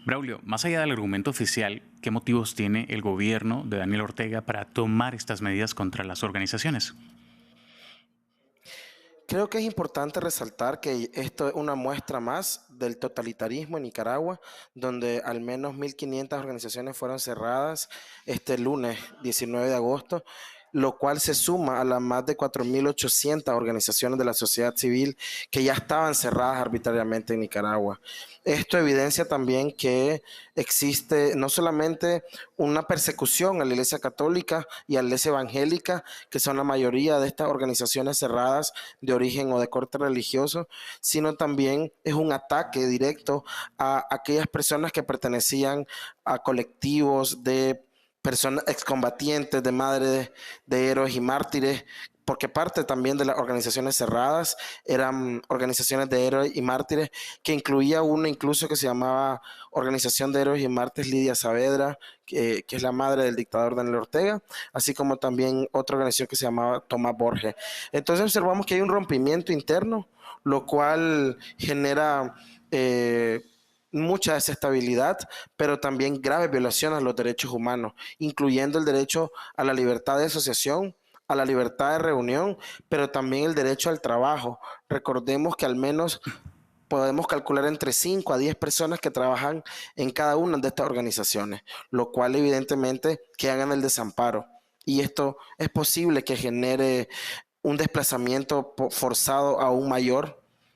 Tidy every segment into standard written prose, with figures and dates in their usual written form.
Braulio, más allá del argumento oficial, ¿qué motivos tiene el gobierno de Daniel Ortega para tomar estas medidas contra las organizaciones? Creo que es importante resaltar que esto es una muestra más del totalitarismo en Nicaragua, donde al menos 1.500 organizaciones fueron cerradas este lunes 19 de agosto, lo cual se suma a las más de 4.800 organizaciones de la sociedad civil que ya estaban cerradas arbitrariamente en Nicaragua. Esto evidencia también que existe no solamente una persecución a la Iglesia Católica y a la Iglesia Evangélica, que son la mayoría de estas organizaciones cerradas de origen o de corte religioso, sino también es un ataque directo a aquellas personas que pertenecían a colectivos de personas excombatientes, de madres de héroes y mártires, porque parte también de las organizaciones cerradas eran organizaciones de héroes y mártires, que incluía una incluso que se llamaba Organización de Héroes y Mártires Lidia Saavedra, que es la madre del dictador Daniel Ortega, así como también otra organización que se llamaba Tomás Borges. Entonces observamos que hay un rompimiento interno, lo cual genera mucha desestabilidad, pero también graves violaciones a los derechos humanos, incluyendo el derecho a la libertad de asociación, a la libertad de reunión, pero también el derecho al trabajo. Recordemos que al menos podemos calcular entre 5 a 10 personas que trabajan en cada una de estas organizaciones, lo cual evidentemente quedan en el desamparo. Y esto es posible que genere un desplazamiento forzado aún mayor.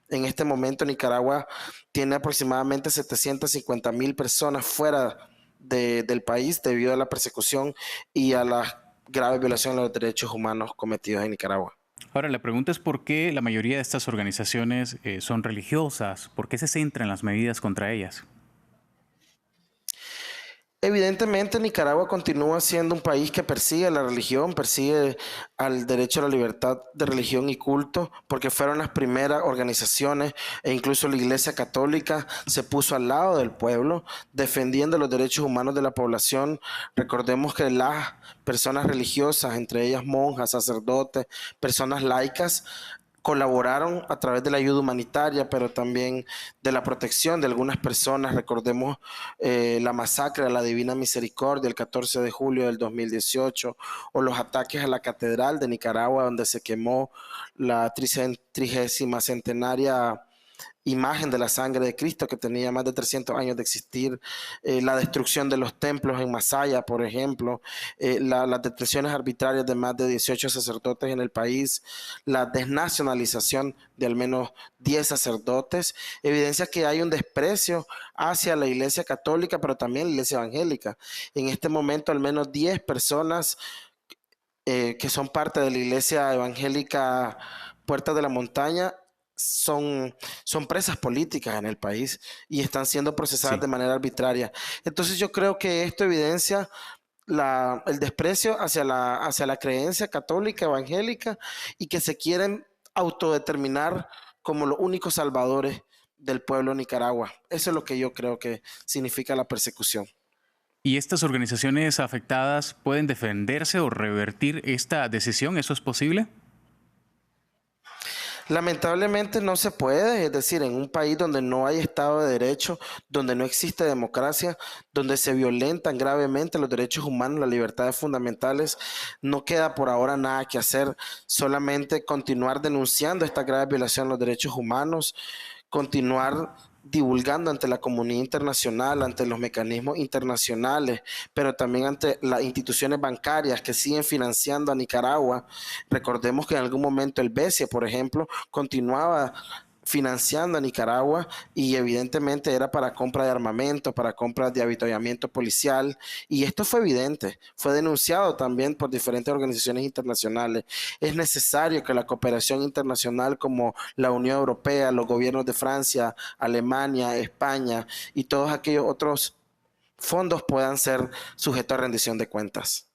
En este momento Nicaragua tiene aproximadamente 750.000 personas fuera del país debido a la persecución y a las graves violaciones de los derechos humanos cometidos en Nicaragua. Ahora, la pregunta es por qué la mayoría de estas organizaciones son religiosas, por qué se centran las medidas contra ellas. Evidentemente, Nicaragua continúa siendo un país que persigue la religión, persigue al derecho a la libertad de religión y culto, porque fueron las primeras organizaciones e incluso la Iglesia Católica se puso al lado del pueblo, defendiendo los derechos humanos de la población. Recordemos que las personas religiosas, entre ellas monjas, sacerdotes, personas laicas, colaboraron a través de la ayuda humanitaria, pero también de la protección de algunas personas. Recordemos la masacre de la Divina Misericordia el 14 de julio del 2018 o los ataques a la Catedral de Nicaragua donde se quemó la 30ª centenaria imagen de la sangre de Cristo que tenía más de 300 años de existir, la destrucción de los templos en Masaya, por ejemplo, las detenciones arbitrarias de más de 18 sacerdotes en el país, la desnacionalización de al menos 10 sacerdotes, evidencia que hay un desprecio hacia la Iglesia Católica, pero también la Iglesia Evangélica. En este momento al menos 10 personas que son parte de la Iglesia Evangélica Puertas de la Montaña son presas políticas en el país y están siendo procesadas Sí. de manera arbitraria. Entonces yo creo que esto evidencia el desprecio hacia la creencia católica, evangélica, y que se quieren autodeterminar como los únicos salvadores del pueblo de Nicaragua. Eso es lo que yo creo que significa la persecución. ¿Y estas organizaciones afectadas pueden defenderse o revertir esta decisión? ¿Eso es posible? Lamentablemente no se puede, es decir, en un país donde no hay Estado de Derecho, donde no existe democracia, donde se violentan gravemente los derechos humanos, las libertades fundamentales, no queda por ahora nada que hacer, solamente continuar denunciando esta grave violación de los derechos humanos, continuar divulgando ante la comunidad internacional, ante los mecanismos internacionales, pero también ante las instituciones bancarias que siguen financiando a Nicaragua. Recordemos que en algún momento el BESIE, por ejemplo, continuaba financiando a Nicaragua y evidentemente era para compra de armamento, para compra de avituallamiento policial y esto fue evidente, fue denunciado también por diferentes organizaciones internacionales. Es necesario que la cooperación internacional como la Unión Europea, los gobiernos de Francia, Alemania, España y todos aquellos otros fondos puedan ser sujetos a rendición de cuentas.